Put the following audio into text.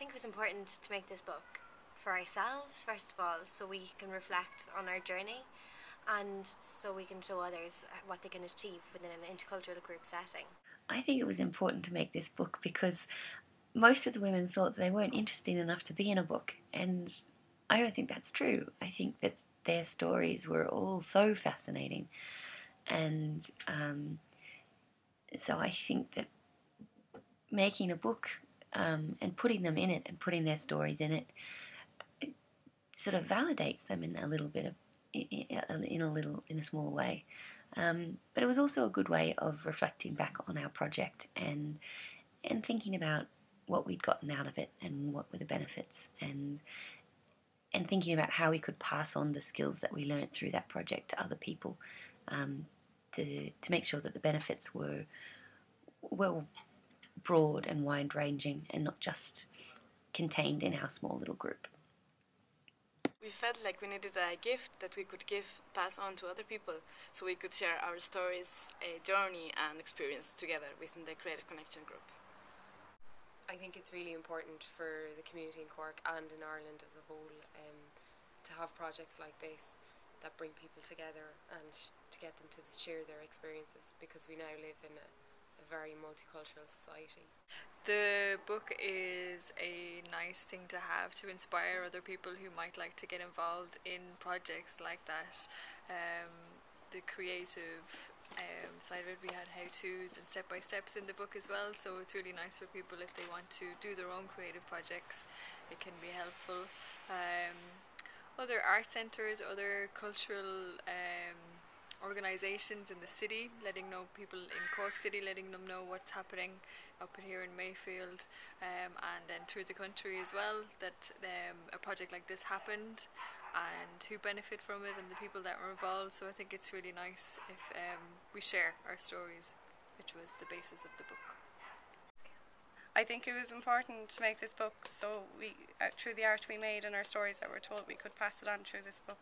think it was important to make this book for ourselves, first of all, so we can reflect on our journey and so we can show others what they can achieve within an intercultural group setting. I think it was important to make this book because most of the women thought they weren't interesting enough to be in a book, and I don't think that's true. I think that their stories were all so fascinating, and so I think that making a book and putting them in it and putting their stories in it, it sort of validates them in a little bit of in a small way. But it was also a good way of reflecting back on our project and thinking about what we'd gotten out of it and what were the benefits, and thinking about how we could pass on the skills that we learnt through that project to other people, to make sure that the benefits were well broad and wide ranging and not just contained in our small little group. We felt like we needed a gift that we could pass on to other people, so we could share our stories, journey and experience together within the Creative Connection group. I think it's really important for the community in Cork and in Ireland as a whole to have projects like this that bring people together and to get them to share their experiences, because we now live in a very multicultural society. The book is a nice thing to have to inspire other people who might like to get involved in projects like that. The creative side of it, we had how-tos and step-by-steps in the book as well, so it's really nice for people if they want to do their own creative projects. It can be helpful. Other art centres, other cultural organisations in the city, letting know people in Cork City, letting them know what's happening up here in Mayfield, and then through the country as well, that a project like this happened and who benefit from it and the people that were involved. So I think it's really nice if we share our stories, which was the basis of the book. I think it was important to make this book so we, through the art we made and our stories that were told, we could pass it on through this book.